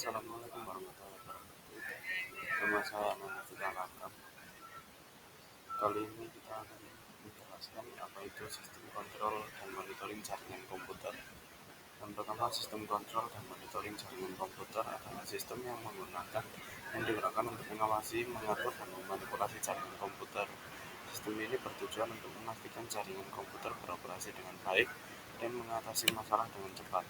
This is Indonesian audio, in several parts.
Assalamualaikum warahmatullahi wabarakatuh. Nama saya Nana Lakam. Kali ini kita akan menjelaskan apa itu sistem kontrol dan monitoring jaringan komputer. Yang pertama, sistem kontrol dan monitoring jaringan komputer adalah sistem yang digunakan untuk mengawasi, mengatur, dan memanipulasi jaringan komputer. Sistem ini bertujuan untuk memastikan jaringan komputer beroperasi dengan baik dan mengatasi masalah dengan cepat.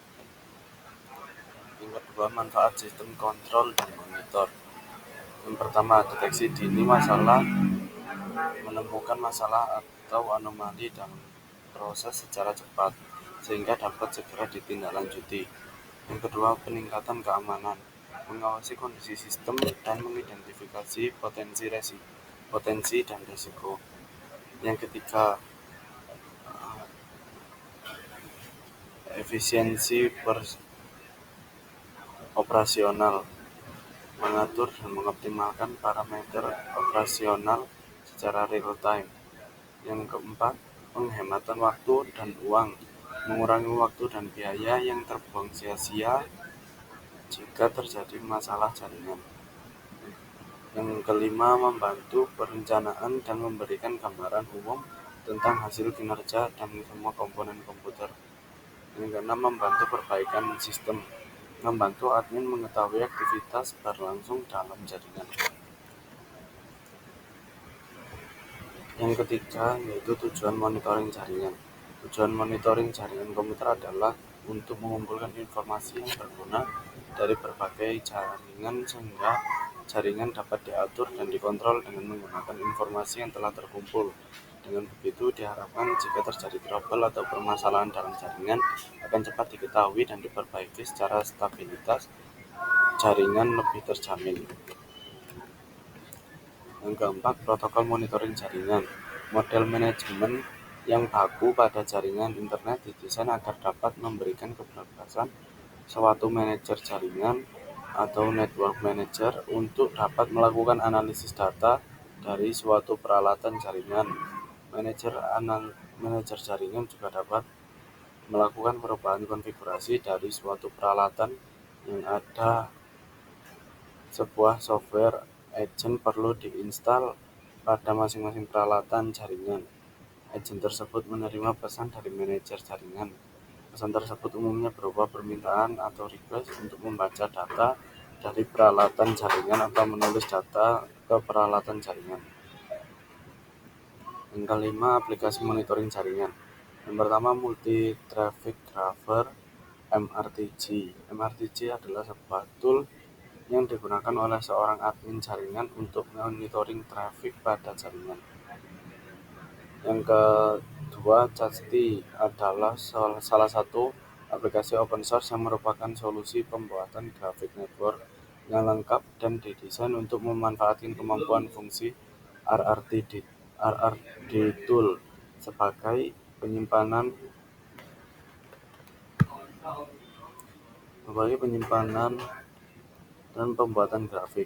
Yang kedua, manfaat sistem kontrol dan monitor. Yang pertama, deteksi dini masalah, menemukan masalah atau anomali dalam proses secara cepat, sehingga dapat segera ditindaklanjuti. Yang kedua, peningkatan keamanan, mengawasi kondisi sistem dan mengidentifikasi potensi dan risiko. Yang ketiga, efisiensi operasional, mengatur dan mengoptimalkan parameter operasional secara real time. Yang keempat, penghematan waktu dan uang, mengurangi waktu dan biaya yang terbuang sia-sia jika terjadi masalah jaringan. Yang kelima, membantu perencanaan dan memberikan gambaran umum tentang hasil kinerja dan semua komponen komputer. Yang keenam, membantu perbaikan sistem, membantu admin mengetahui aktivitas berlangsung dalam jaringan. Yang ketiga, yaitu tujuan monitoring jaringan. Tujuan monitoring jaringan komputer adalah untuk mengumpulkan informasi yang berguna dari berbagai jaringan sehingga jaringan dapat diatur dan dikontrol dengan menggunakan informasi yang telah terkumpul. Dengan begitu diharapkan jika terjadi trouble atau permasalahan dalam jaringan akan cepat diketahui dan diperbaiki secara stabilitas jaringan lebih terjamin. Yang keempat, protokol monitoring jaringan. Model manajemen yang baku pada jaringan internet didesain agar dapat memberikan kebebasan suatu manajer jaringan atau network manager untuk dapat melakukan analisis data dari suatu peralatan jaringan. Manajer jaringan juga dapat melakukan perubahan konfigurasi dari suatu peralatan yang ada. Sebuah software agent perlu diinstal pada masing-masing peralatan jaringan. Agent tersebut menerima pesan dari manajer jaringan. Pesan tersebut umumnya berupa permintaan atau request untuk membaca data dari peralatan jaringan atau menulis data ke peralatan jaringan. Yang kelima, aplikasi monitoring jaringan. Yang pertama, Multi Traffic Grapher (MRTG). MRTG adalah sebuah tool yang digunakan oleh seorang admin jaringan untuk monitoring traffic pada jaringan. Yang kedua, Chasti adalah salah satu aplikasi open source yang merupakan solusi pembuatan grafik network yang lengkap dan didesain untuk memanfaatkan kemampuan fungsi RRD tool sebagai penyimpanan dan pembuatan grafik.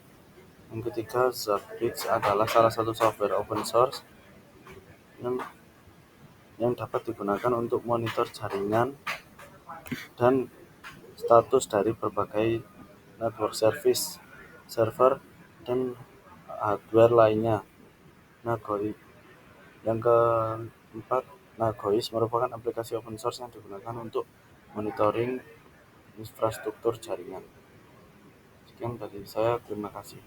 Yang ketiga, Zabbix adalah salah satu software open source yang dapat digunakan untuk monitor jaringan dan status dari berbagai network service, server, dan hardware lainnya. Yang keempat, Nagois merupakan aplikasi open source yang digunakan untuk monitoring infrastruktur jaringan. Sekian dari saya, terima kasih.